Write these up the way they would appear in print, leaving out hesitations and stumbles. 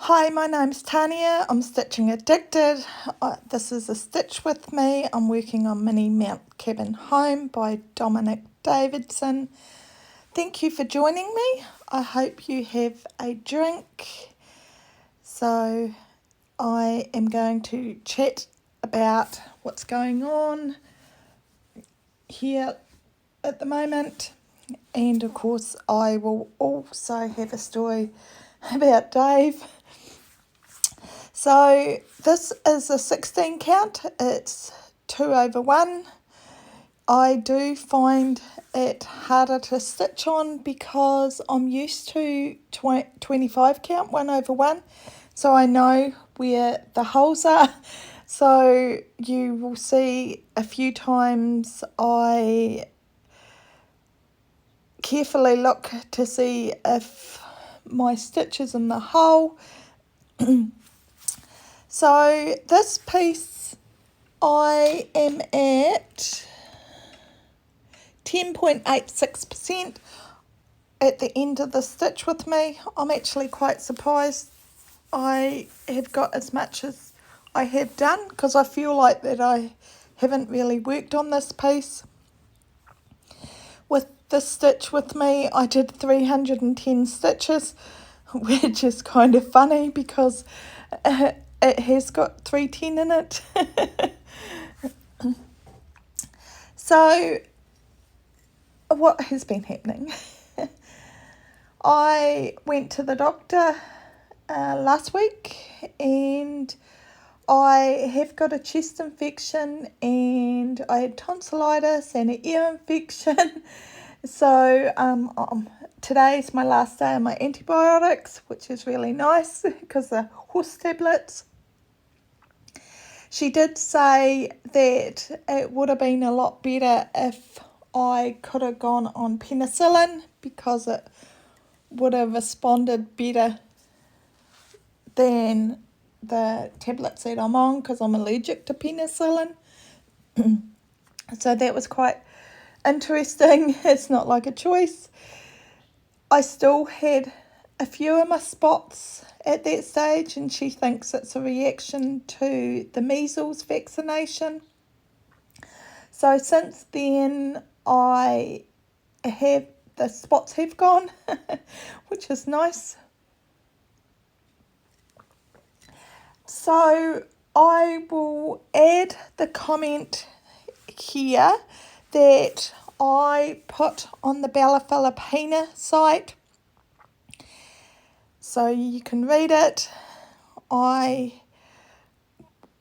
Hi, my name's Tania. I'm Stitching Addicted. This is a Stitch With Me. I'm working on Mini Mount Cabin Home by Dominic Davidson. Thank you for joining me. I hope you have a drink. So I am going to chat about what's going on here at the moment. And of course I will also have a story about Dave. So this is a 16 count, it's 2 over 1. I do find it harder to stitch on because I'm used to 25 count, 1 over 1. So I know where the holes are. So you will see a few times I carefully look to see if my stitch is in the hole. So this piece I am at 10.86% at the end of the stitch with me. I'm actually quite surprised I have got as much as I have done because I feel like that I haven't really worked on this piece. With this stitch with me, I did 310 stitches, which is kind of funny because it has got 310 in it. So what has been happening? I went to the doctor last week and I have got a chest infection and I had tonsillitis and an ear infection. So today's my last day of my antibiotics, which is really nice because the horse tablets. She did say that it would have been a lot better if I could have gone on penicillin because it would have responded better than the tablets that I'm on because I'm allergic to penicillin. So that was quite interesting. It's not like a choice. I still had a few of my spots at that stage and she thinks it's a reaction to the measles vaccination. So since then the spots have gone, which is nice. So I will add the comment here that I put on the Bella Filipina site so you can read it. I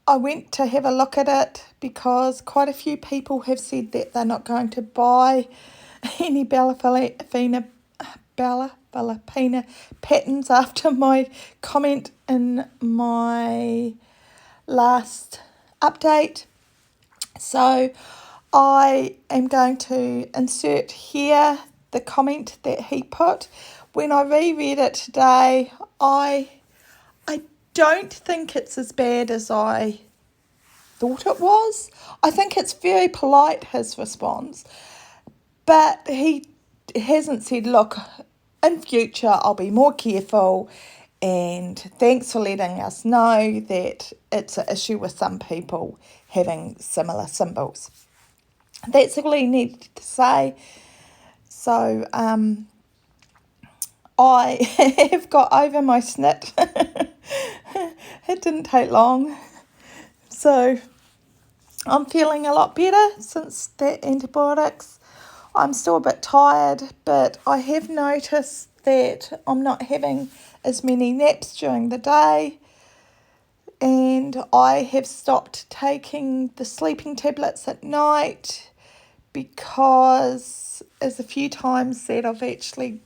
went to have a look at it because quite a few people have said that they're not going to buy any Bella Filipina patterns after my comment in my last update. So I am going to insert here the comment that he put. When I reread it today, I don't think it's as bad as I thought it was. I think it's very polite, his response. But he hasn't said, look, in future I'll be more careful and thanks for letting us know that it's an issue with some people having similar symbols. That's all he needed to say. So I have got over my snit. It didn't take long. So I'm feeling a lot better since that antibiotics. I'm still a bit tired, but I have noticed that I'm not having as many naps during the day. And I have stopped taking the sleeping tablets at night because there's a few times that I've actually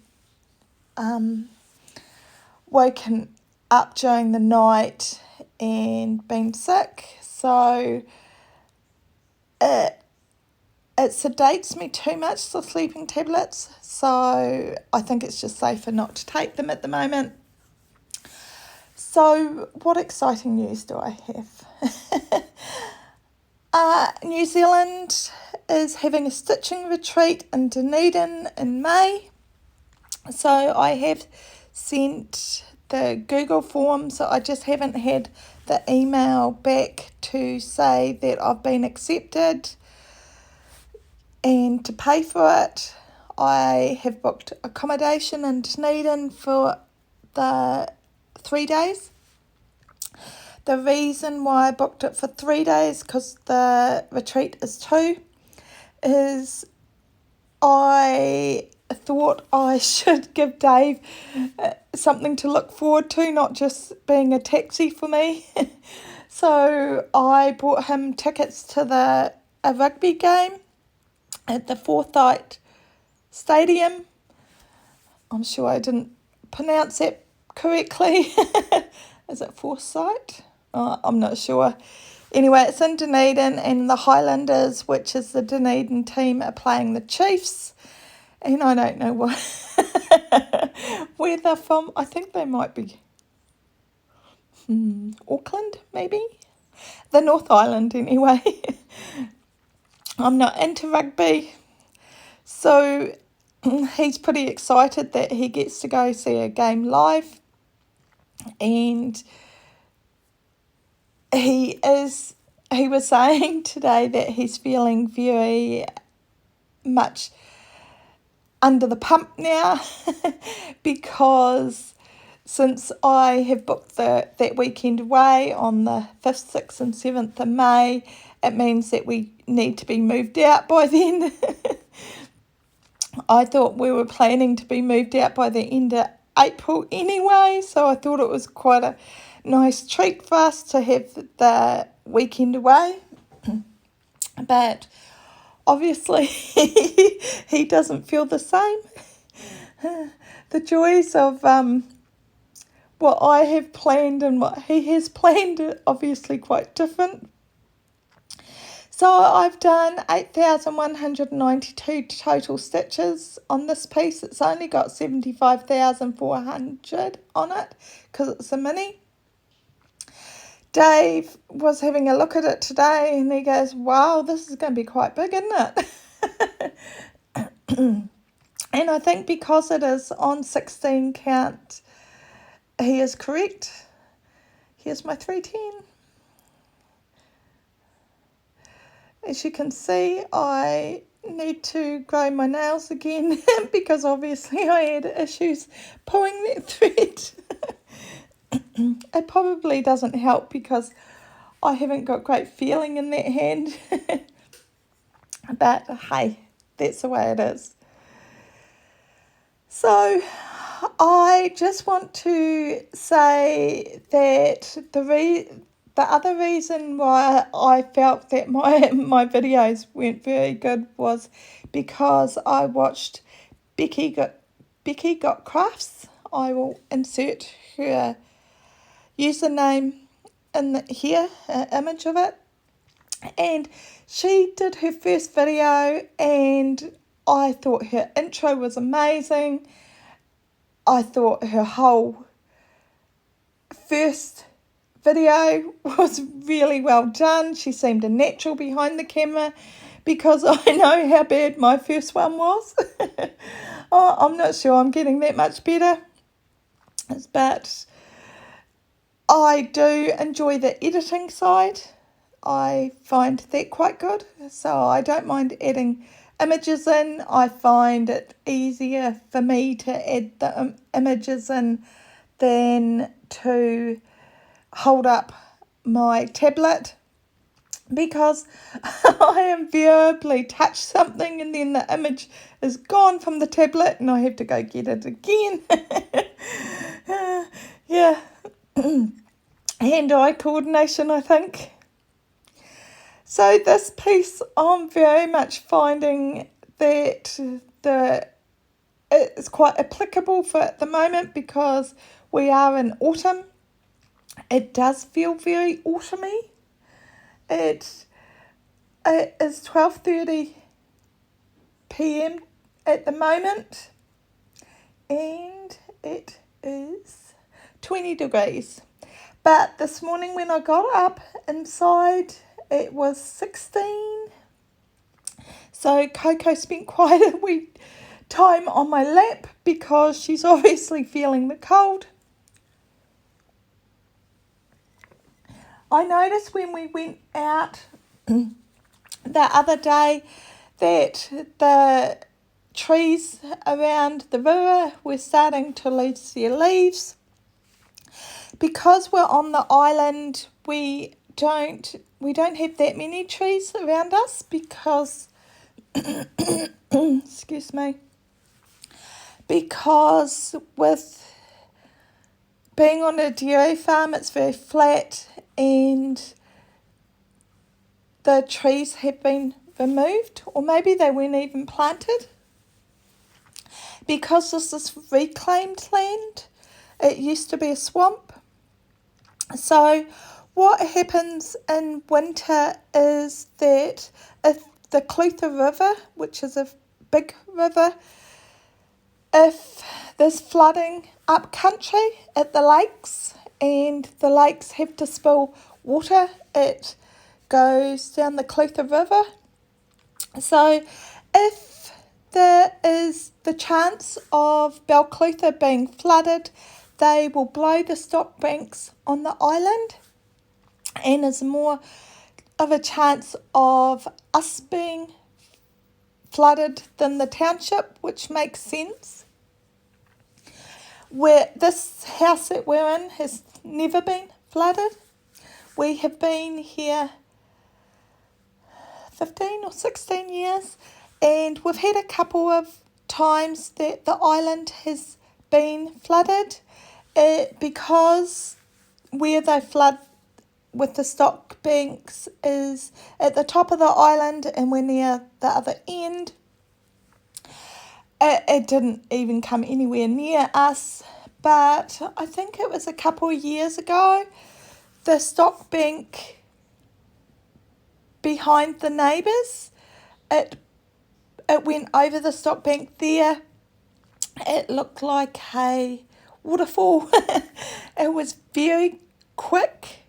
woken up during the night and been sick. So it sedates me too much, the sleeping tablets. So I think it's just safer not to take them at the moment. So what exciting news do I have? New Zealand is having a stitching retreat in Dunedin in May. So I have sent the Google forms. I just haven't had the email back to say that I've been accepted and to pay for it. I have booked accommodation in Dunedin for the 3 days. The reason why I booked it for 3 days, because the retreat is 2, is I thought I should give Dave something to look forward to, not just being a taxi for me. So I bought him tickets to a rugby game at the Forsyth Stadium. I'm sure I didn't pronounce that correctly. Is it Forsyth? I'm not sure. Anyway, it's in Dunedin, and the Highlanders, which is the Dunedin team, are playing the Chiefs. And I don't know where they're from. I think they might be Auckland, maybe? The North Island, anyway. I'm not into rugby. So he's pretty excited that he gets to go see a game live. And he was saying today that he's feeling very much under the pump now because since I have booked that weekend away on the 5th, 6th and 7th of May, it means that we need to be moved out by then. I thought we were planning to be moved out by the end of April anyway, so I thought it was quite a nice treat for us to have the weekend away. But obviously he doesn't feel the same. The joys of what I have planned and what he has planned are obviously quite different. So I've done 8,192 total stitches on this piece. It's only got 75,400 on it because it's a mini. Dave was having a look at it today and he goes, wow, this is going to be quite big, isn't it? And I think because it is on 16 count, he is correct. Here's my 310. As you can see, I need to grow my nails again because obviously I had issues pulling that thread. It probably doesn't help because I haven't got great feeling in that hand. But hey, that's the way it is. So I just want to say that the other reason why I felt that my videos weren't very good was because I watched Becky Got Crafts. I will insert her username in here, an image of it. And she did her first video and I thought her intro was amazing. I thought her whole first video was really well done. She seemed a natural behind the camera because I know how bad my first one was. I'm not sure I'm getting that much better, but I do enjoy the editing side. I find that quite good, so I don't mind adding images in. I find it easier for me to add the images in than to hold up my tablet because I invariably touch something and then the image is gone from the tablet and I have to go get it again. Yeah. Hand-eye coordination, I think. So this piece, I'm very much finding that it's quite applicable for at the moment because we are in autumn. It does feel very autumny. It is 12:30 p.m. at the moment and it is 20 degrees. But this morning when I got up inside, it was 16. So Coco spent quite a wee time on my lap because she's obviously feeling the cold. I noticed when we went out the other day that the trees around the river were starting to lose their leaves. Because we're on the island, we don't have that many trees around us because excuse me, because with being on a dairy farm, it's very flat and the trees have been removed, or maybe they weren't even planted. Because this is reclaimed land, it used to be a swamp. So what happens in winter is that if the Clutha River, which is a big river, if there's flooding up country at the lakes and the lakes have to spill water, it goes down the Clutha River. So if there is the chance of Balclutha being flooded, they will blow the stock banks on the island, and there's more of a chance of us being flooded than the township, which makes sense. Where this house that we're in has never been flooded. We have been here 15 or 16 years, and we've had a couple of times that the island has been flooded because where they flood with the stock banks is at the top of the island and we're near the other end. It didn't even come anywhere near us, but I think it was a couple of years ago, the stock bank behind the neighbours, it went over the stock bank there. It looked like a waterfall. It was very quick.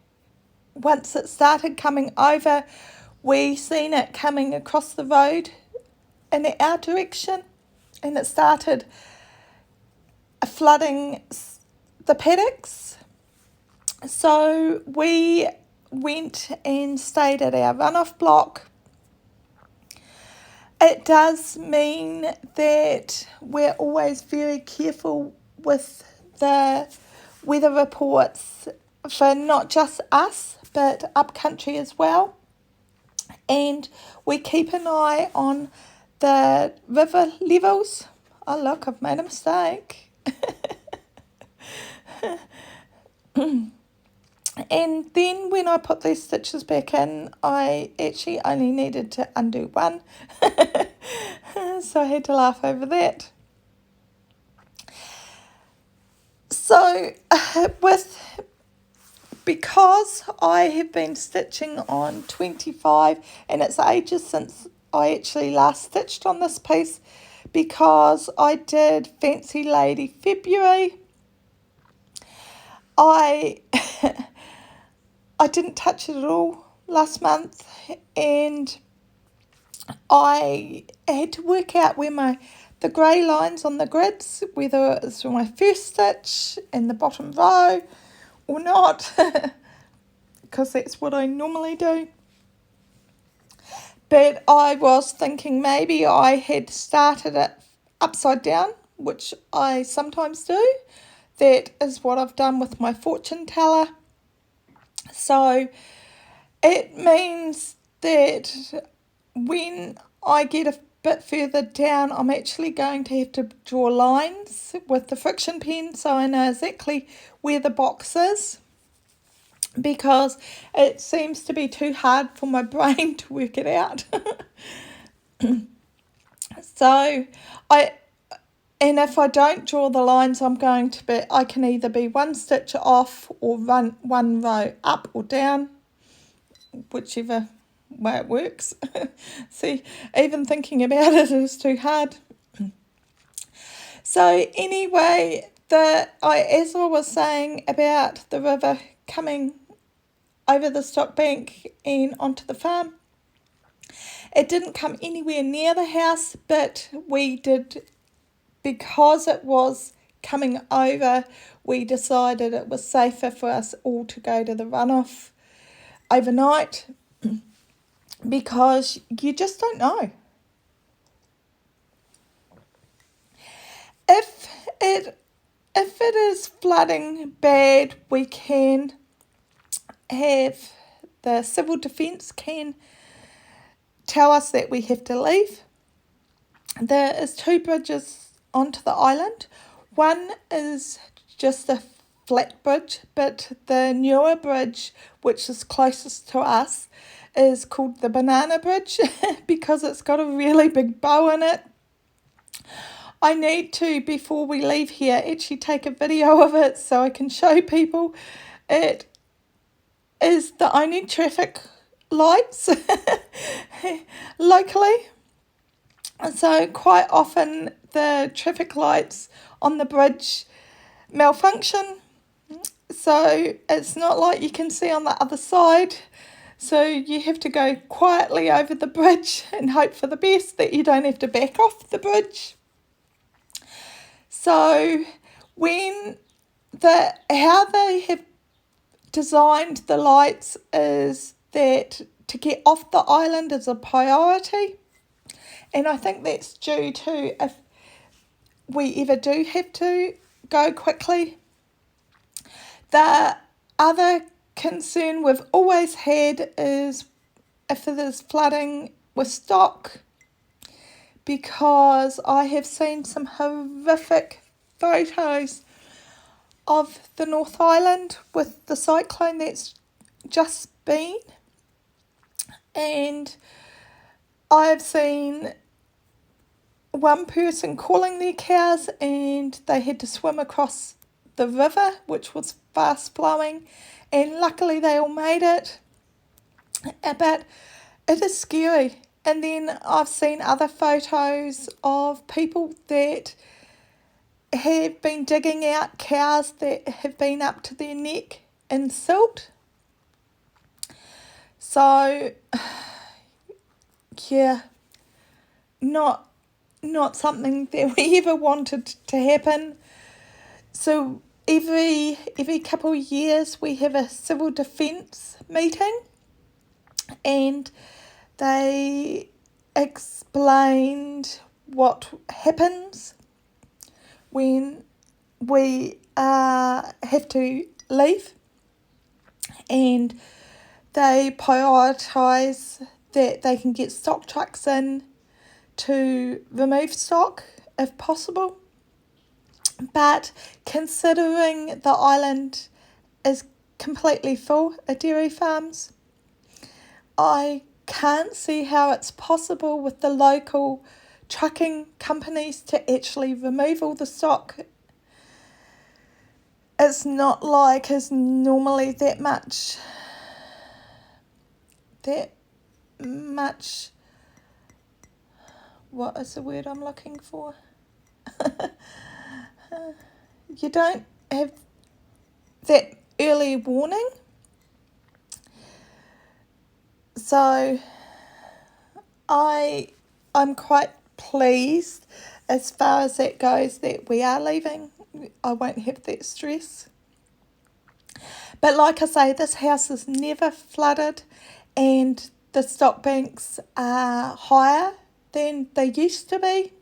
Once it started coming over, we seen it coming across the road in our direction, and it started flooding the paddocks. So we went and stayed at our runoff block. It does mean that we're always very careful with the weather reports for not just us, but upcountry as well. And we keep an eye on the river levels. Oh look, I've made a mistake. And then when I put these stitches back in, I actually only needed to undo one. So I had to laugh over that. So because I have been stitching on 25, and it's ages since I actually last stitched on this piece, because I did Fancy Lady February, I didn't touch it at all last month, and I had to work out where the grey lines on the grids, whether it was my first stitch in the bottom row or not, because that's what I normally do. But I was thinking maybe I had started it upside down, which I sometimes do. That is what I've done with my fortune teller. So it means that when I get a bit further down, I'm actually going to have to draw lines with the friction pen so I know exactly where the box is, because it seems to be too hard for my brain to work it out. And if I don't draw the lines, I can either be one stitch off or run one row up or down, whichever way it works. See, even thinking about it is too hard. So anyway, as I was saying about the river coming over the stock bank and onto the farm, it didn't come anywhere near the house, but we did, because it was coming over, we decided it was safer for us all to go to the runoff overnight because you just don't know. If it is flooding bad, we can have the civil defence can tell us that we have to leave. There is 2 bridges onto the island. One is just a flat bridge, but the newer bridge, which is closest to us, is called the Banana Bridge because it's got a really big bow in it. I need to, before we leave here, actually take a video of it so I can show people. It is the only traffic lights locally. So quite often the traffic lights on the bridge malfunction. So it's not like you can see on the other side. So you have to go quietly over the bridge and hope for the best that you don't have to back off the bridge. So how they have designed the lights is that to get off the island is a priority. And I think that's due to if we ever do have to go quickly. The other concern we've always had is if there's flooding with stock, because I have seen some horrific photos of the North Island with the cyclone that's just been, and I've seen one person calling their cows and they had to swim across the river, which was fast flowing, and luckily they all made it. But it is scary. And then I've seen other photos of people that have been digging out cows that have been up to their neck in silt. So, yeah, not something that we ever wanted to happen. So every couple of years we have a civil defence meeting, and they explained what happens when we have to leave, and they prioritise that they can get stock trucks in to remove stock if possible. But considering the island is completely full of dairy farms, I can't see how it's possible with the local trucking companies to actually remove all the stock. It's not like it's normally that much, what is the word I'm looking for? You don't have that early warning. So I'm quite pleased as far as that goes that we are leaving. I won't have that stress. But like I say, this house is never flooded and the stock banks are higher than they used to be.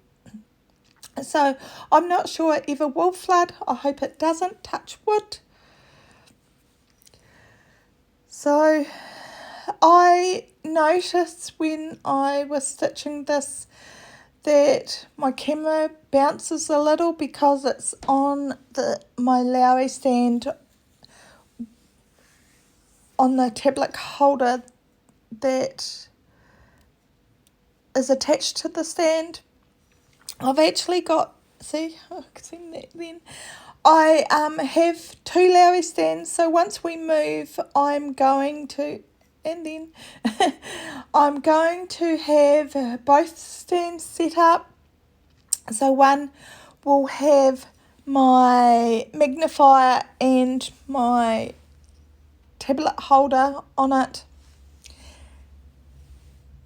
So I'm not sure it ever will flood. I hope it doesn't, touch wood. So I noticed when I was stitching this that my camera bounces a little because it's on my Lowry stand on the tablet holder that is attached to the stand. I've actually got, see, I can see that then. I have 2 Lowry stands, so once we move, I'm going to have both stands set up. So one will have my magnifier and my tablet holder on it,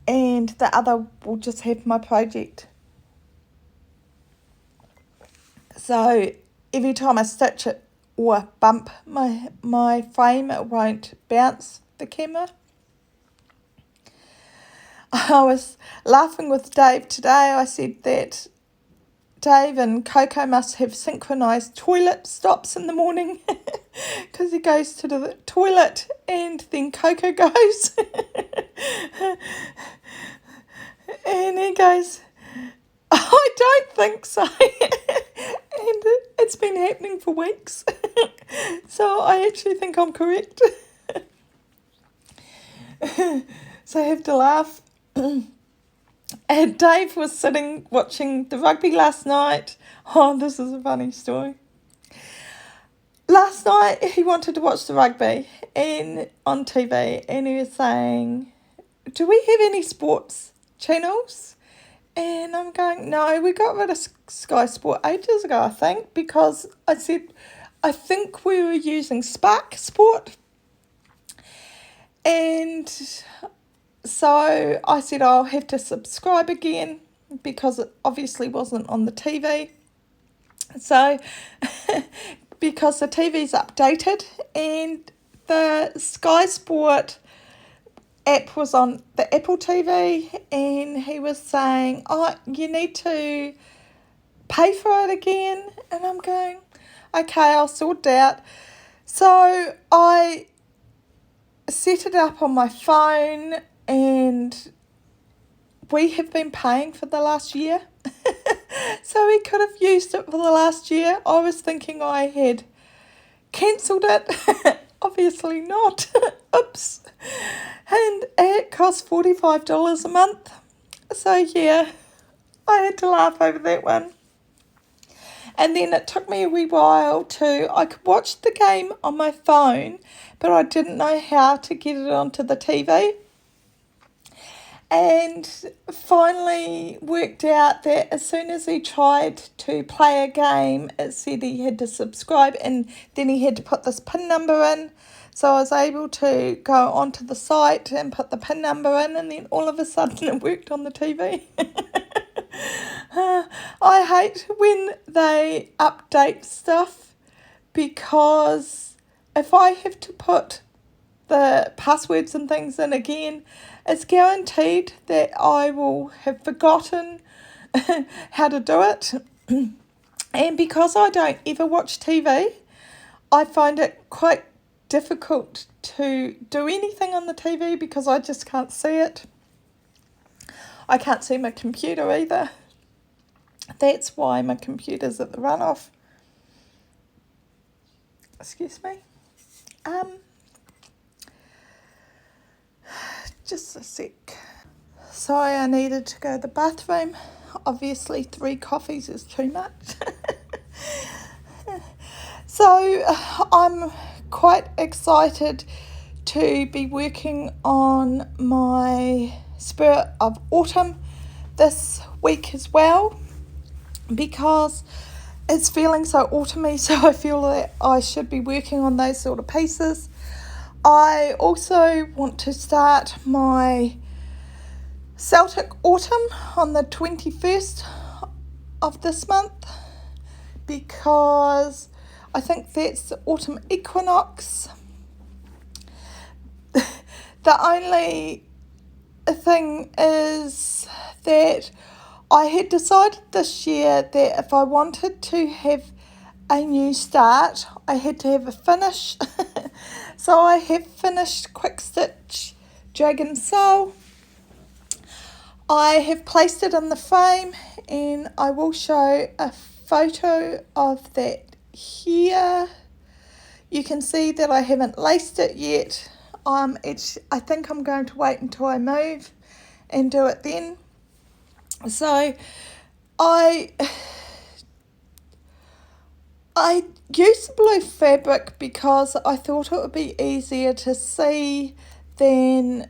and the other will just have my project. So every time I stitch it or bump my frame, it won't bounce the camera. I was laughing with Dave today. I said that Dave and Coco must have synchronised toilet stops in the morning because he goes to the toilet and then Coco goes. And he goes, I don't think so. And it's been happening for weeks. So I actually think I'm correct. So I have to laugh. And Dave was sitting watching the rugby last night. Oh, this is a funny story. Last night he wanted to watch the rugby and on TV, and he was saying, do we have any sports channels? And I'm going, no, we got rid of Sky Sport ages ago, I think, because I said, I think we were using Spark Sport. And so I said, I'll have to subscribe again because it obviously wasn't on the TV. So, because the TV's updated and the Sky Sport app was on the Apple TV, and he was saying, oh, you need to pay for it again. And I'm going, okay, I'll sort it out. So I set it up on my phone, and we have been paying for the last year. So we could have used it for the last year. I was thinking I had cancelled it. Obviously not. Oops. And it cost $45 a month. So yeah, I had to laugh over that one. And then it took me a wee while I could watch the game on my phone, but I didn't know how to get it onto the TV. And finally worked out that as soon as he tried to play a game, it said he had to subscribe, and then he had to put this PIN number in. So I was able to go onto the site and put the PIN number in, and then all of a sudden it worked on the TV. I hate when they update stuff, because if I have to put the passwords and things in again, it's guaranteed that I will have forgotten how to do it. And because I don't ever watch TV, I find it quite difficult to do anything on the TV because I just can't see it. I can't see my computer either. That's why my computer's at the runoff. Excuse me. Just a sec. Sorry, I needed to go to the bathroom. Obviously 3 coffees is too much. So I'm quite excited to be working on my Spirit of Autumn this week as well, because it's feeling so autumny, so I feel that I should be working on those sort of pieces. I also want to start my Celtic Autumn on the 21st of this month, because I think that's the autumn equinox. The only thing is that I had decided this year that if I wanted to have a new start, I had to have a finish. So I have finished Quick Stitch Dragon Soul. I have placed it in the frame, and I will show a photo of that here. You can see that I haven't laced it yet. I think I'm going to wait until I move and do it then. So I used blue fabric because I thought it would be easier to see than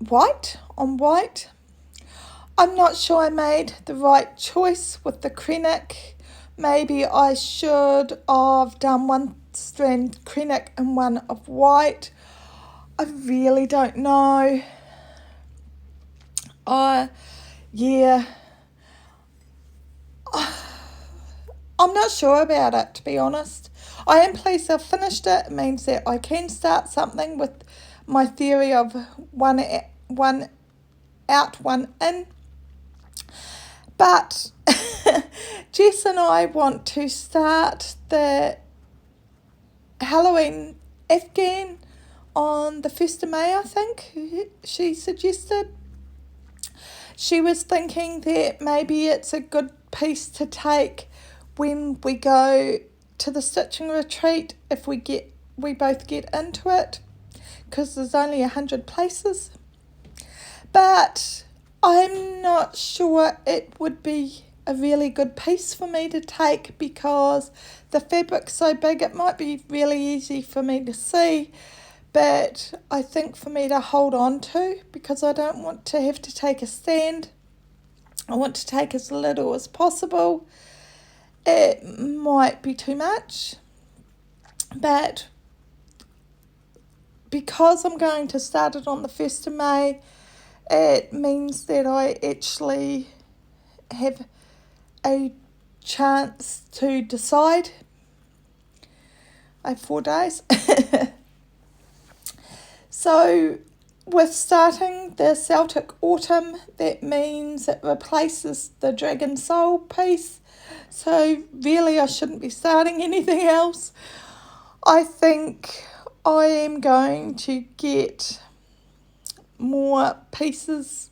white on white. I'm not sure I made the right choice with the Krennic. Maybe I should have done one strand Krennic and one of white. I really don't know. Yeah. I'm not sure about it, to be honest. I am pleased I've finished it. It means that I can start something with my theory of one out, one in. But Jess and I want to start the Halloween Afghan on the 1st of May, I think, she suggested. She was thinking that maybe it's a good piece to take when we go to the stitching retreat if we both get into it, because there's only 100 places. But I'm not sure it would be a really good piece for me to take because the fabric's so big. It might be really easy for me to see, but I think for me to hold on to, because I don't want to have to take a stand. I want to take as little as possible. It might be too much, but because I'm going to start it on the 1st of May, it means that I actually have a chance to decide. I have 4 days. So with starting the Celtic Autumn, that means it replaces the Dragon Soul piece. So really I shouldn't be starting anything else. I think I am going to get more pieces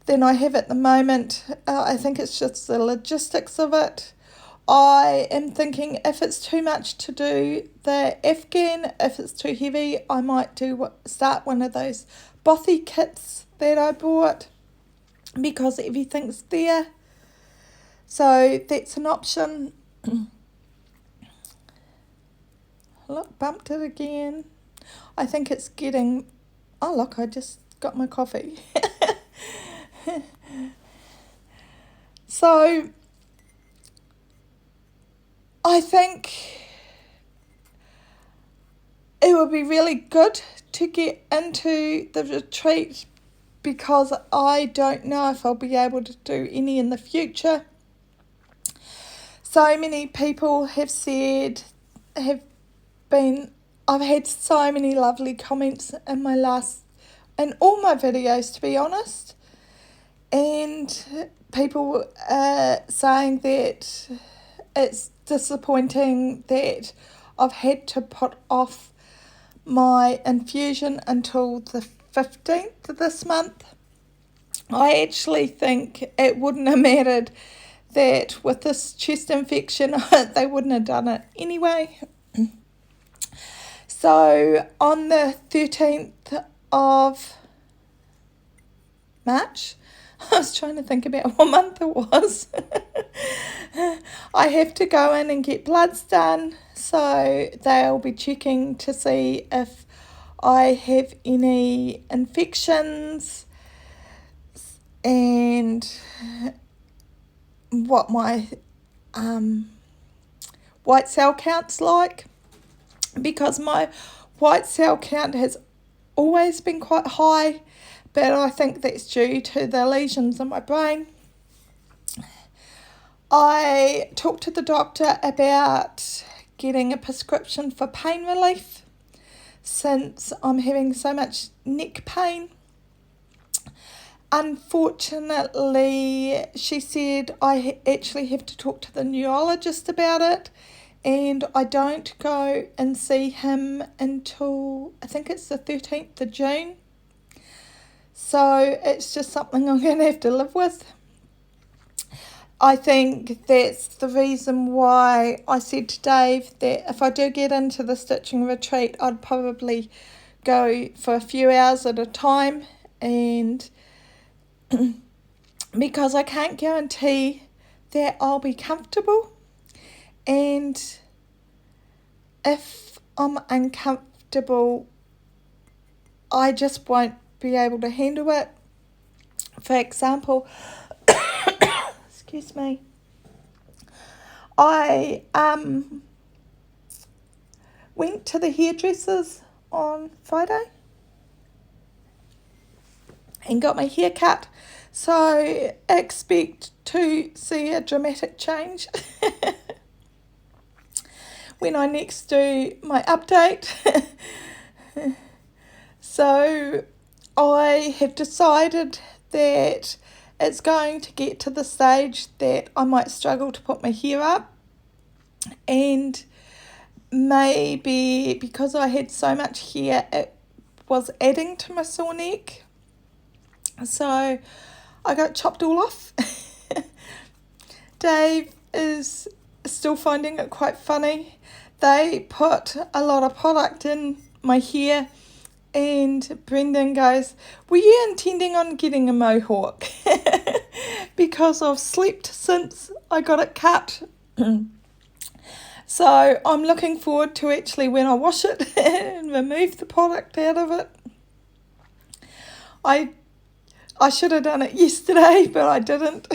than I have at the moment. I think it's just the logistics of it. I am thinking if it's too much to do the Afghan, if it's too heavy, I might start one of those bothy kits that I bought because everything's there. So that's an option. Look, bumped it again. I think it's getting... Oh, look, I just got my coffee. So I think it would be really good to get into the retreat because I don't know if I'll be able to do any in the future. So many people have said, I've had so many lovely comments in all my videos, to be honest. And people are saying that it's disappointing that I've had to put off my infusion until the 15th of this month. I actually think it wouldn't have mattered that with this chest infection they wouldn't have done it anyway. So on the 13th of March, I was trying to think about what month it was. I have to go in and get bloods done, so they'll be checking to see if I have any infections and what my white cell count's like, because my white cell count has always been quite high, but I think that's due to the lesions in my brain. I talked to the doctor about getting a prescription for pain relief since I'm having so much neck pain. Unfortunately, she said I actually have to talk to the neurologist about it, and I don't go and see him until I think it's the 13th of June. So it's just something I'm going to have to live with. I think that's the reason why I said to Dave that if I do get into the stitching retreat, I'd probably go for a few hours at a time, and because I can't guarantee that I'll be comfortable, and if I'm uncomfortable, I just won't be able to handle it. For example, excuse me, I went to the hairdressers on Friday and got my hair cut, so expect to see a dramatic change when I next do my update. So I have decided that it's going to get to the stage that I might struggle to put my hair up, and maybe because I had so much hair it was adding to my sore neck, so I got chopped all off. Dave is still finding it quite funny. They put a lot of product in my hair, and Brendan goes, "Were you intending on getting a mohawk?" Because I've slept since I got it cut. So I'm looking forward to actually when I wash it and remove the product out of it. I should have done it yesterday, but I didn't.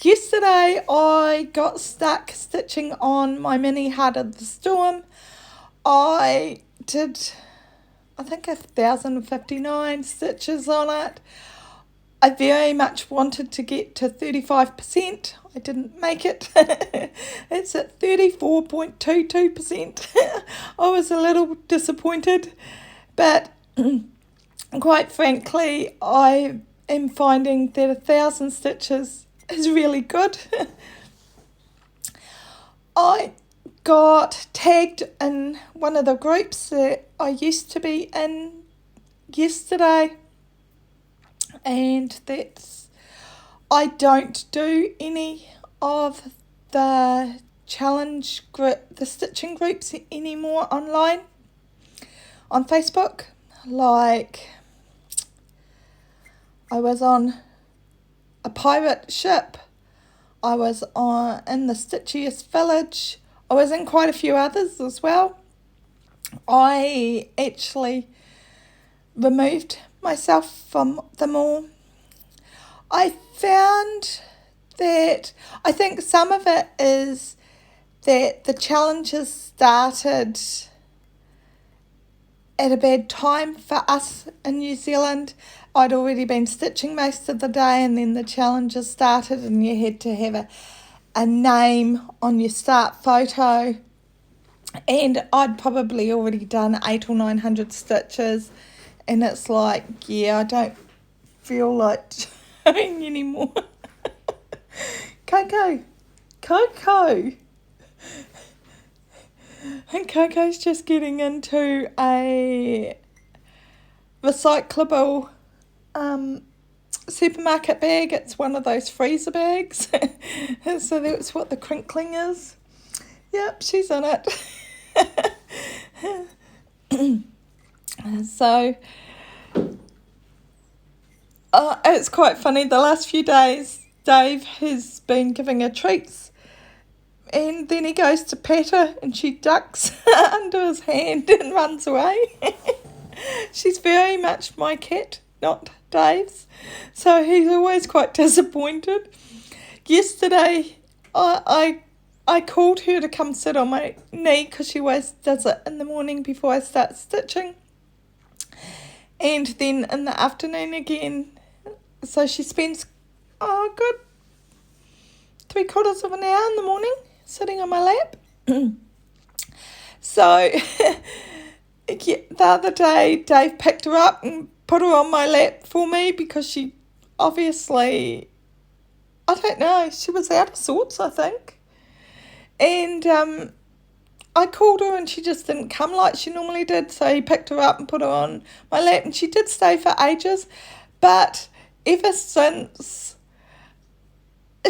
Yesterday I got stuck stitching on my mini Heart of the Storm. I did, I think, 1,059 stitches on it. I very much wanted to get to 35%. I didn't make it. It's at 34.22%. I was a little disappointed, but quite frankly, I am finding that 1,000 stitches is really good. I got tagged in one of the groups that I used to be in yesterday, and I don't do any of the challenge group, the stitching groups anymore online on Facebook. Like, I was on a pirate ship, I was in the Stitchiest Village, I was in quite a few others as well. I actually removed myself from them all. I found that I think some of it is that the challenges started at a bad time for us in New Zealand. I'd already been stitching most of the day, and then the challenges started and you had to have a name on your start photo, and I'd probably already done 800 or 900 stitches, and it's like, yeah, I don't feel like doing anymore. Coco. And Coco's just getting into a recyclable supermarket bag. It's one of those freezer bags. So that's what the crinkling is. Yep, she's in it. So it's quite funny. The last few days, Dave has been giving her treats, and then he goes to pet her and she ducks under his hand and runs away. She's very much my cat, not Dave's, so he's always quite disappointed. Yesterday I called her to come sit on my knee, because she always does it in the morning before I start stitching, and then in the afternoon again. So she spends good 3/4 of an hour in the morning sitting on my lap. So the other day Dave picked her up and put her on my lap for me, because she obviously, I don't know, she was out of sorts, I think. And I called her and she just didn't come like she normally did, so he picked her up and put her on my lap, and she did stay for ages, but ever since,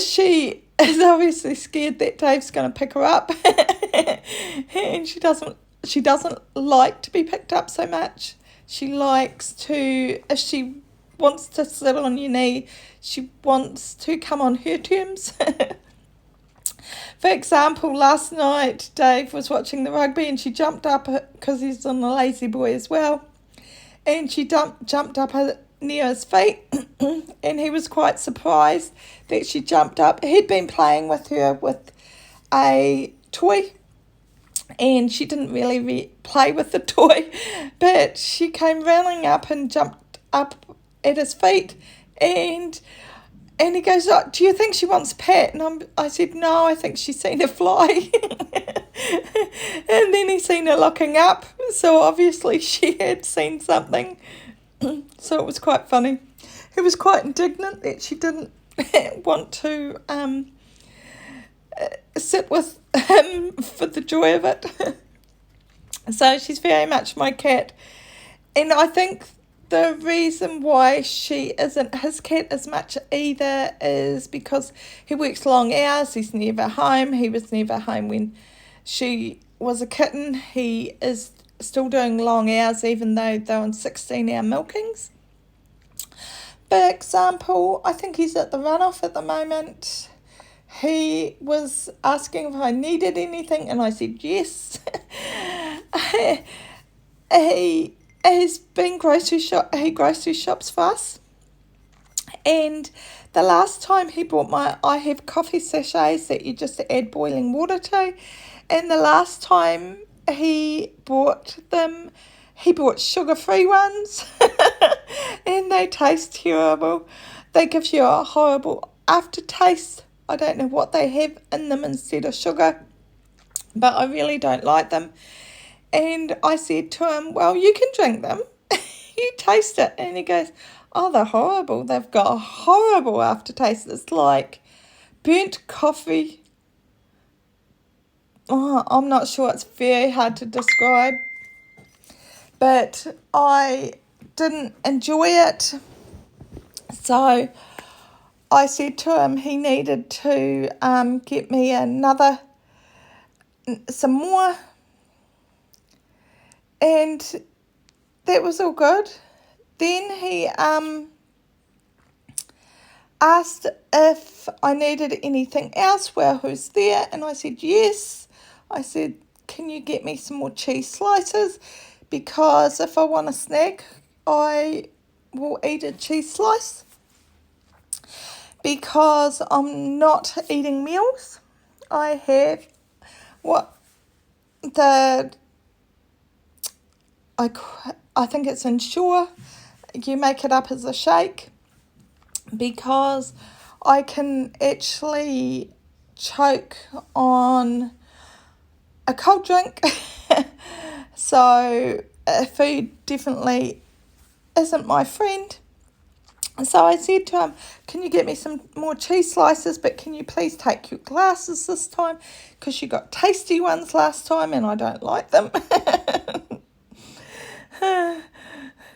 she is obviously scared that Dave's going to pick her up. And she doesn't like to be picked up so much. She likes to, if she wants to sit on your knee, she wants to come on her terms. For example, last night Dave was watching the rugby and she jumped up, because he's on the lazy boy as well, and she jumped up near his feet, and he was quite surprised that she jumped up. He'd been playing with her with a toy, and she didn't really play with the toy, but she came running up and jumped up at his feet, and And he goes, oh, do you think she wants a pet? And I said, no, I think she's seen a fly. And then he seen her looking up. So obviously she had seen something. So it was quite funny. He was quite indignant that she didn't want to sit with him for the joy of it. So she's very much my cat. And I think the reason why she isn't his cat as much either is because he works long hours. He's never home. He was never home when she was a kitten. He is still doing long hours even though they're on 16-hour milkings. For example, I think he's at the runoff at the moment. He was asking if I needed anything and I said yes. He has been he grocery shops for us. And the last time he bought I have coffee sachets that you just add boiling water to. And the last time he bought them, he bought sugar-free ones. And they taste terrible. They give you a horrible aftertaste. I don't know what they have in them instead of sugar, but I really don't like them. And I said to him, well, you can drink them. You taste it. And he goes, oh, they're horrible. They've got a horrible aftertaste. It's like burnt coffee. Oh, I'm not sure. It's very hard to describe. But I didn't enjoy it. So I said to him he needed to get me some more. And that was all good. Then he asked if I needed anything else while he was there, and I said yes. I said, can you get me some more cheese slices? Because if I want a snack, I will eat a cheese slice. Because I'm not eating meals. I have I think it's Ensure. You make it up as a shake because I can actually choke on a cold drink. So food definitely isn't my friend. So I said to him, can you get me some more cheese slices, but can you please take your glasses this time because you got tasty ones last time and I don't like them.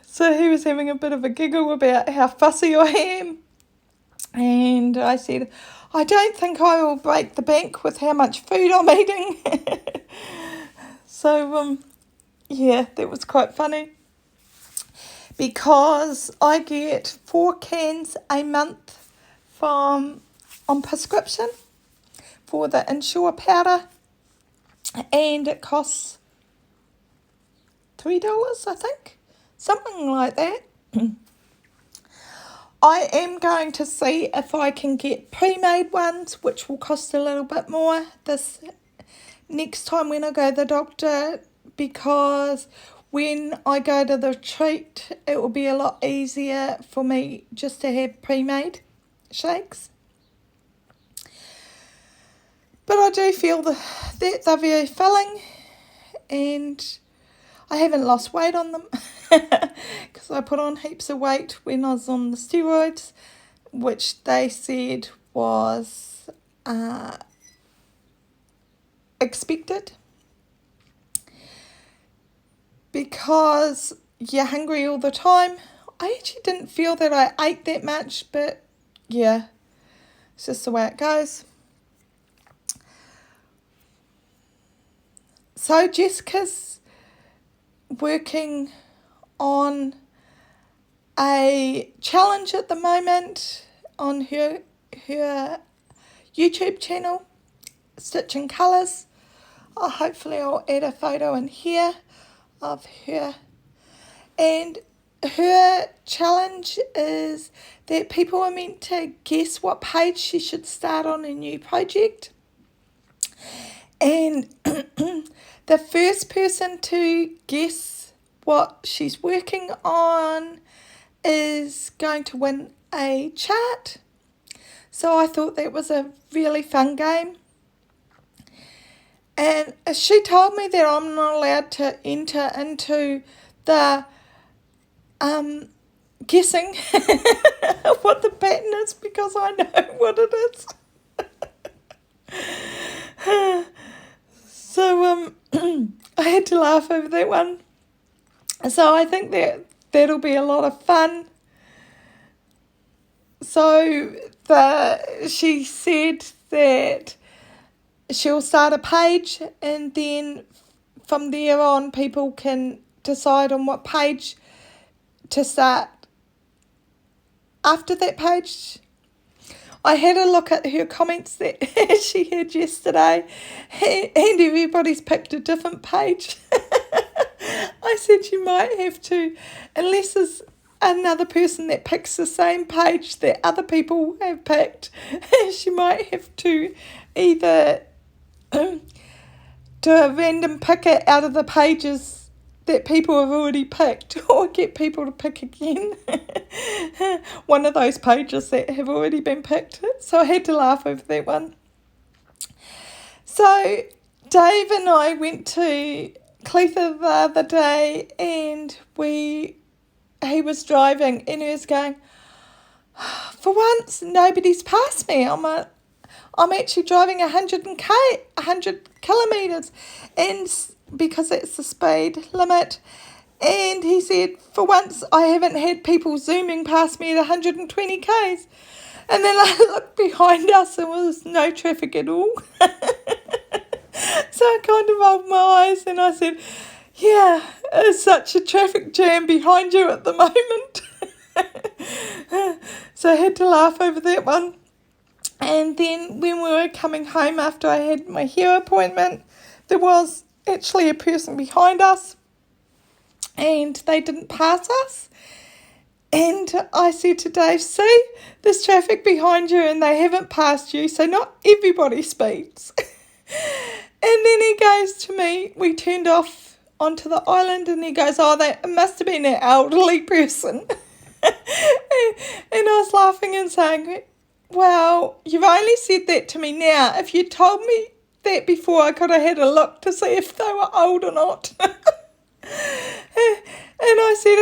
So he was having a bit of a giggle about how fussy I am. And I said, I don't think I will break the bank with how much food I'm eating. So, yeah, that was quite funny. Because I get 4 cans a month on prescription for the Ensure powder. And it costs $3, I think. Something like that. I am going to see if I can get pre-made ones, which will cost a little bit more this next time when I go to the doctor, because when I go to the retreat, it will be a lot easier for me just to have pre-made shakes. But I do feel that they're very filling, and I haven't lost weight on them because I put on heaps of weight when I was on the steroids, which they said was expected because you're hungry all the time. I actually didn't feel that I ate that much, but yeah, it's just the way it goes. So Jessica's working on a challenge at the moment on her YouTube channel, Stitching Colours. Hopefully I'll add a photo in here of her. And her challenge is that people are meant to guess what page she should start on a new project. And the first person to guess what she's working on is going to win a chart. So I thought that was a really fun game. And she told me that I'm not allowed to enter into the guessing what the pattern is because I know what it is. So I had to laugh over that one. So I think that'll be a lot of fun. So she said that she'll start a page, and then from there on people can decide on what page to start after that page. I had a look at her comments that she had yesterday, and everybody's picked a different page. I said you might have to, unless there's another person that picks the same page that other people have picked, she might have to either do a random picker out of the pages that people have already picked, or get people to pick again one of those pages that have already been picked. So I had to laugh over that one. So Dave and I went to Cletha the other day, and he was driving and he was going, for once nobody's passed me. I'm actually driving 100 kilometres, and because that's the speed limit. And he said, for once I haven't had people zooming past me at 120 k's. And then I looked behind us and there was no traffic at all. So I kind of rolled my eyes and I said, yeah, there's such a traffic jam behind you at the moment. So I had to laugh over that one. And then when we were coming home after I had my hair appointment, there was actually a person behind us and they didn't pass us. And I said to Dave, see, there's traffic behind you and they haven't passed you, so not everybody speeds. And then he goes to me, we turned off onto the island, and he goes, oh, that must have been an elderly person. And I was laughing and saying, well, you've only said that to me now. If you told me that before, I could have had a look to see if they were old or not. And I said,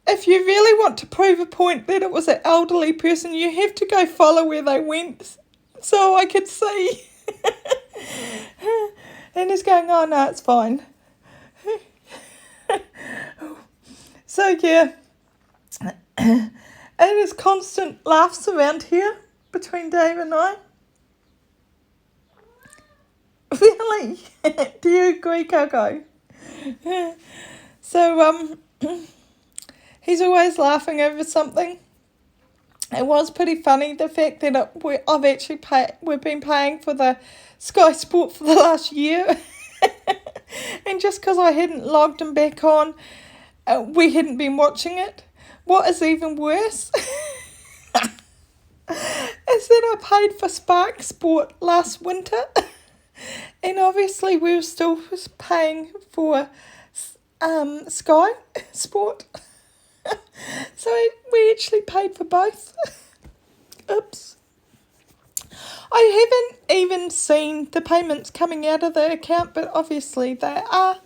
if you really want to prove a point that it was an elderly person, you have to go follow where they went so I could see. And he's going, oh no, it's fine. So yeah, it is constant laughs around here between Dave and I. Really? Do you agree, Coco? So he's always laughing over something. It was pretty funny, the fact that we've been paying for the Sky Sport for the last year. And just because I hadn't logged him back on, we hadn't been watching it. What is even worse is that I paid for Spark Sport last winter. And obviously we were still paying for Sky Sport. So we actually paid for both. Oops. I haven't even seen the payments coming out of the account, but obviously they are.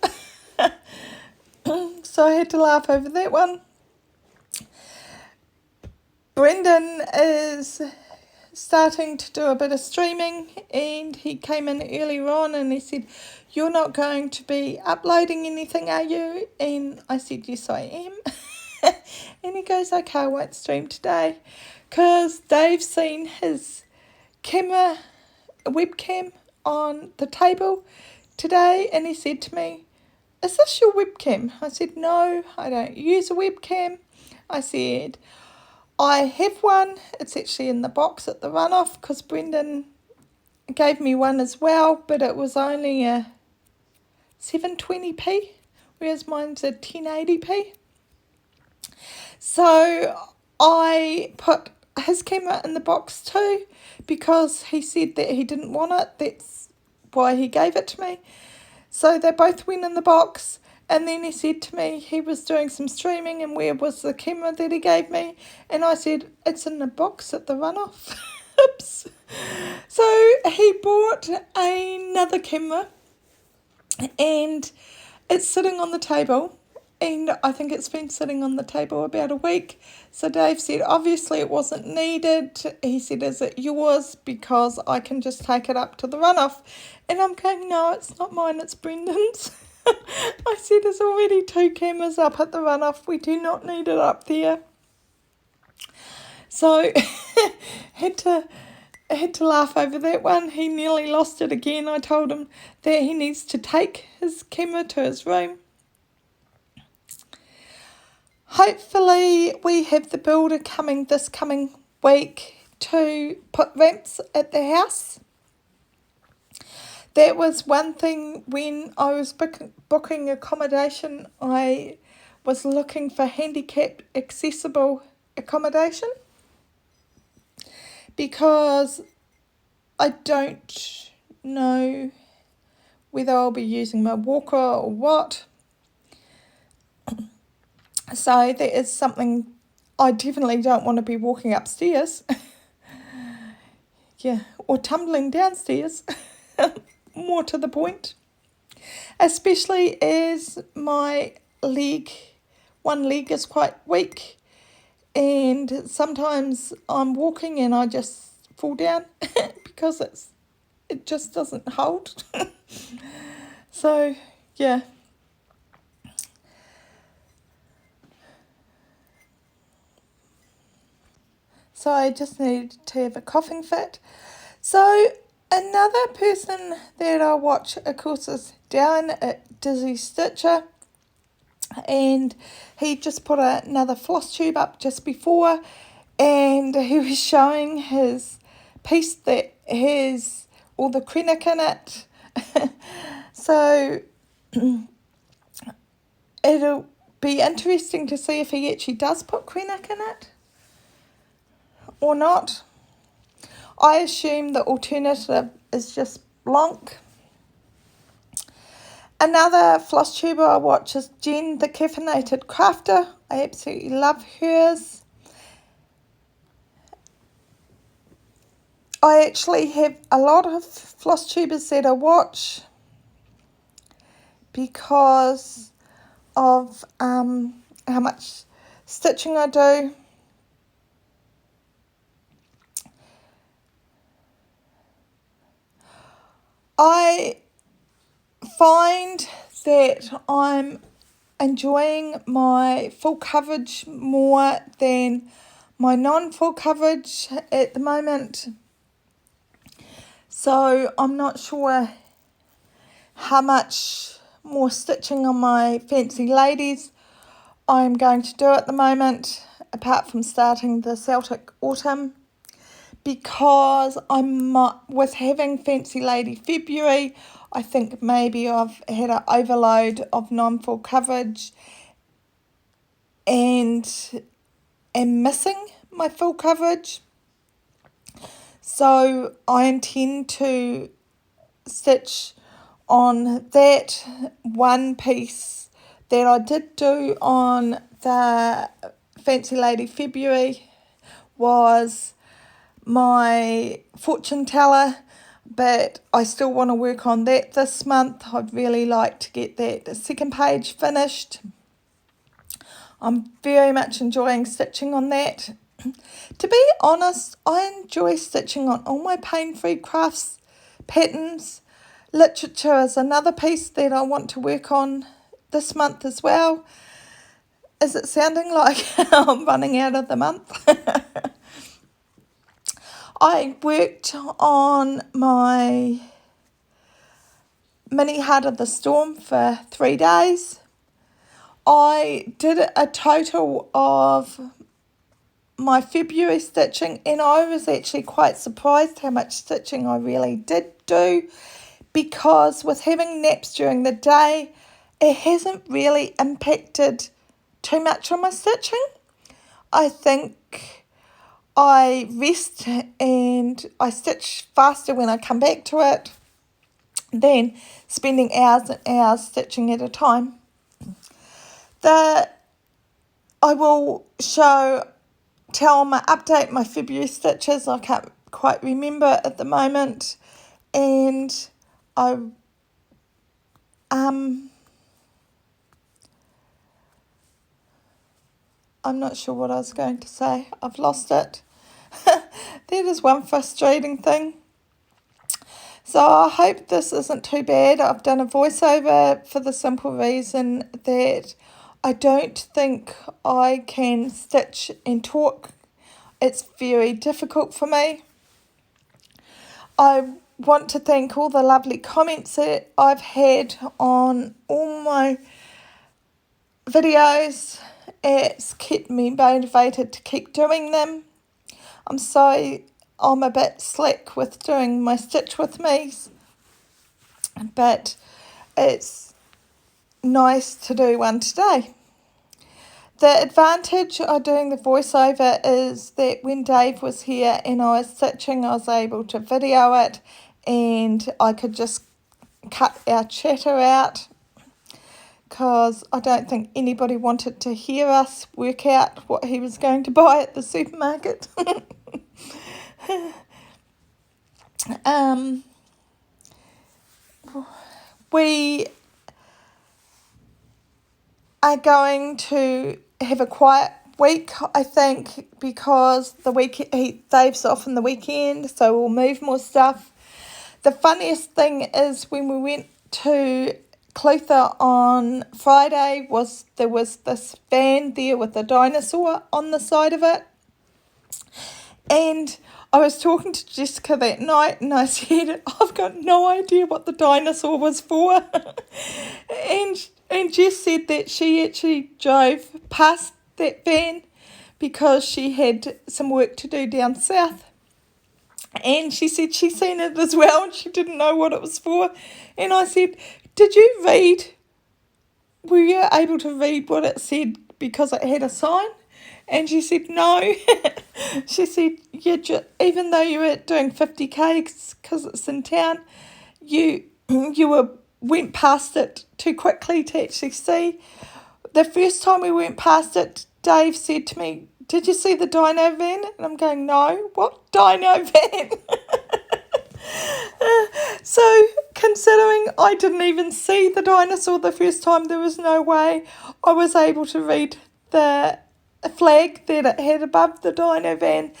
So I had to laugh over that one. Brendan is starting to do a bit of streaming, and he came in earlier on and he said, you're not going to be uploading anything, are you? And I said, yes, I am. And he goes, okay, I won't stream today, because Dave's seen his webcam on the table today, and he said to me, is this your webcam? I said, no, I don't use a webcam. I said, I have one. It's actually in the box at the runoff, because Brendan gave me one as well, but it was only a 720p, whereas mine's a 1080p. So I put his camera in the box too, because he said that he didn't want it. That's why he gave it to me. So they both went in the box, And then he said to me he was doing some streaming and where was the camera that he gave me? And I said, it's in the box at the runoff. Oops. So he bought another camera and it's sitting on the table. And I think it's been sitting on the table about a week. So Dave said, obviously it wasn't needed. He said, is it yours? Because I can just take it up to the runoff. And I'm going, no, it's not mine, it's Brendan's. I said, there's already 2 cameras up at the runoff. We do not need it up there. So had to laugh over that one. He nearly lost it again. I told him that he needs to take his camera to his room. Hopefully we have the builder coming this coming week to put ramps at the house. That was one thing when I was booking accommodation. I was looking for handicapped accessible accommodation because I don't know whether I'll be using my walker or what. So that is something I definitely don't want to be walking upstairs. Yeah, or tumbling downstairs. More to the point. Especially as my one leg is quite weak. And sometimes I'm walking and I just fall down because it just doesn't hold. So, yeah. So I just needed to have a coughing fit. So another person that I watch, of course, is Darren at Dizzy Stitcher. And he just put another floss tube up just before. And he was showing his piece that has all the Krennic in it. So it'll be interesting to see if he actually does put Krennic in it or not. I assume the alternative is just Blanc. Another floss tuber I watch is Jen, the Caffeinated Crafter. I absolutely love hers. I actually have a lot of floss tubers that I watch because of how much stitching I do. I find that I'm enjoying my full coverage more than my non-full coverage at the moment. So I'm not sure how much more stitching on my Fancy Ladies I'm going to do at the moment, apart from starting the Celtic Autumn, because I'm with having Fancy Lady February, I think maybe I've had an overload of non-full coverage and am missing my full coverage. So I intend to stitch on that one piece that I did do on the Fancy Lady February was my fortune teller, but I still want to work on that this month. I'd really like to get that second page finished. I'm very much enjoying stitching on that. To be honest, I enjoy stitching on all my pain-free crafts, patterns. Literature is another piece that I want to work on this month as well. Is it sounding like I'm running out of the month? I worked on my mini Heart of the Storm for 3 days. I did a total of my February stitching, and I was actually quite surprised how much stitching I really did do, because with having naps during the day, it hasn't really impacted too much on my stitching. I think I rest and I stitch faster when I come back to it than spending hours and hours stitching at a time. I will tell my update, my February stitches. I can't quite remember at the moment. And I'm not sure what I was going to say. I've lost it. That is one frustrating thing. So I hope this isn't too bad. I've done a voiceover for the simple reason that I don't think I can stitch and talk. It's very difficult for me. I want to thank all the lovely comments that I've had on all my videos. It's kept me motivated to keep doing them. I'm a bit slack with doing my stitch with me's, but it's nice to do one today. The advantage of doing the voiceover is that when Dave was here and I was stitching, I was able to video it and I could just cut our chatter out, because I don't think anybody wanted to hear us work out what he was going to buy at the supermarket. We are going to have a quiet week, I think, because Dave's off on the weekend, so we'll move more stuff. The funniest thing is when we went to Clutha on Friday, there was this van there with a dinosaur on the side of it. And I was talking to Jessica that night and I said, I've got no idea what the dinosaur was for. and Jess said that she actually drove past that van because she had some work to do down south. And she said she's seen it as well and she didn't know what it was for. And I said, were you able to read what it said because it had a sign? And she said, no. She said, even though you were doing 50k because it's in town, you went past it too quickly to actually see. The first time we went past it, Dave said to me, did you see the dino van? And I'm going, no. What dino van? So, considering I didn't even see the dinosaur the first time, there was no way I was able to read the flag that it had above the dino van.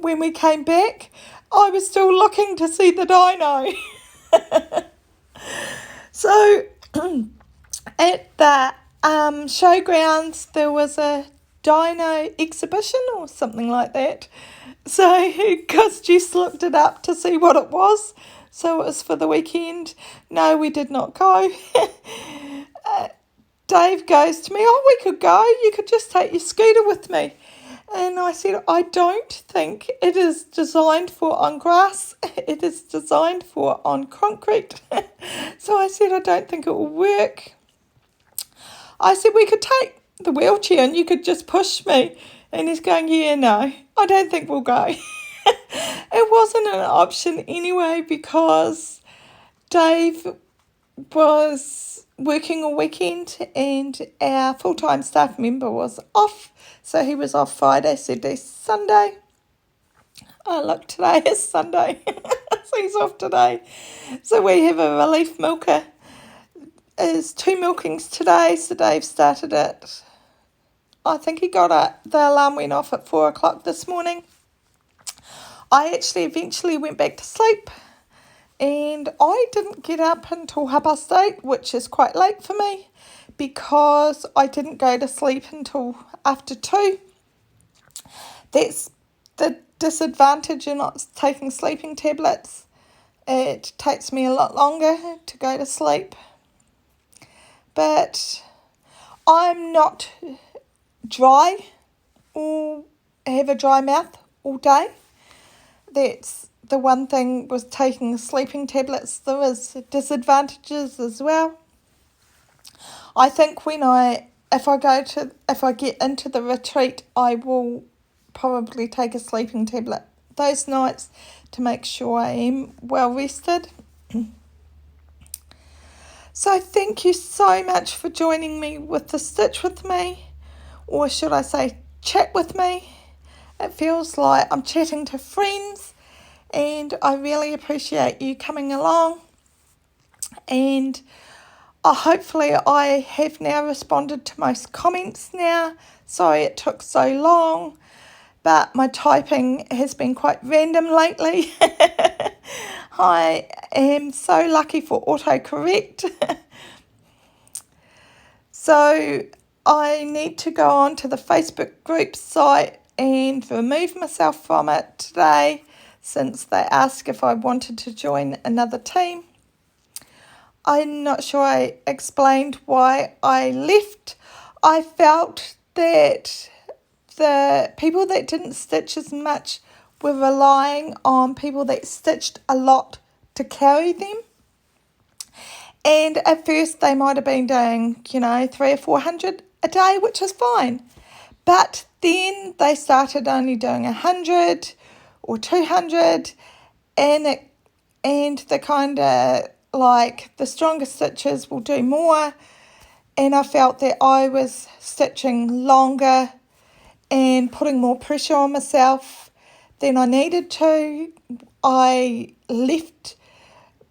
When we came back, I was still looking to see the dino. So, at the showgrounds, there was a dino exhibition or something like that. So, because Jess looked it up to see what it was, so it was for the weekend. No, we did not go. Dave goes to me, we could go. You could just take your scooter with me. And I said, I don't think it is designed for on grass. It is designed for on concrete. So I said, I don't think it will work. I said, we could take the wheelchair and you could just push me. And he's going, yeah, no, I don't think we'll go. It wasn't an option anyway because Dave was working a weekend and our full-time staff member was off. So he was off Friday, Saturday, Sunday. Oh, look, today is Sunday. So he's off today. So we have a relief milker. There's 2 milkings today, so Dave started it. I think he got it. The alarm went off at 4 o'clock this morning. I actually eventually went back to sleep and I didn't get up until 8:30, which is quite late for me because I didn't go to sleep until after 2. That's the disadvantage of not taking sleeping tablets. It takes me a lot longer to go to sleep. But I'm not dry or have a dry mouth all day. That's the one thing with taking sleeping tablets. There is disadvantages as well. I think if I get into the retreat, I will probably take a sleeping tablet those nights to make sure I am well rested. So thank you so much for joining me with the stitch with me, or should I say chat with me. It feels like I'm chatting to friends, and I really appreciate you coming along. And hopefully I have now responded to most comments now. Sorry it took so long, but my typing has been quite random lately. I am so lucky for autocorrect. So I need to go on to the Facebook group site and remove myself from it today, since they asked if I wanted to join another team. I'm not sure I explained why I left. I felt that the people that didn't stitch as much were relying on people that stitched a lot to carry them. And at first they might have been doing, 300 or 400 a day, which is fine. But then they started only doing 100 or 200, and the kind of like the stronger stitches will do more. And I felt that I was stitching longer and putting more pressure on myself than I needed to. I left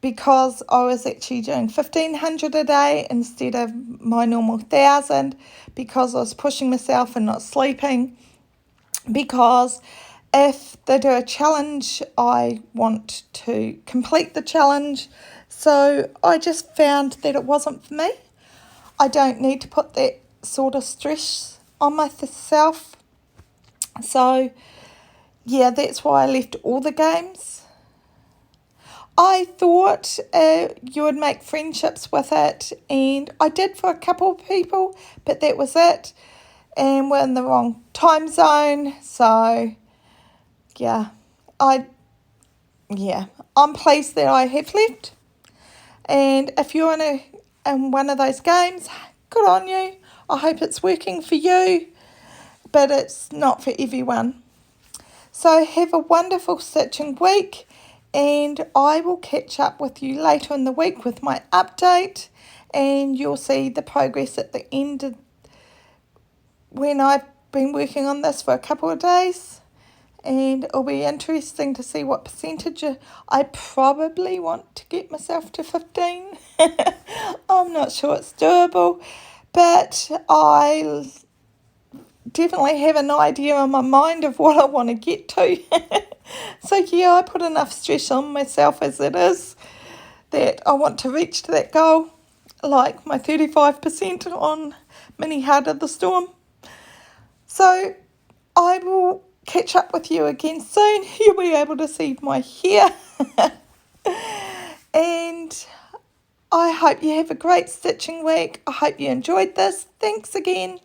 because I was actually doing 1,500 a day instead of my normal 1,000, because I was pushing myself and not sleeping. Because if they do a challenge, I want to complete the challenge. So I just found that it wasn't for me. I don't need to put that sort of stress on myself. So yeah, that's why I left all the games. I thought you would make friendships with it, and I did for a couple of people, but that was it. And we're in the wrong time zone, so I'm pleased that I have left. And if you're in one of those games, good on you. I hope it's working for you, but it's not for everyone. So have a wonderful stitching week, and I will catch up with you later in the week with my update, and you'll see the progress at the end when I've been working on this for a couple of days. And it'll be interesting to see what percentage I probably want to get myself to 15. I'm not sure it's doable, but I definitely have an idea in my mind of what I want to get to. So yeah, I put enough stress on myself as it is that I want to reach to that goal, like my 35% on Mini Heart of the Storm. So I will catch up with you again soon. You'll be able to see my hair. And I hope you have a great stitching week. I hope you enjoyed this. Thanks again.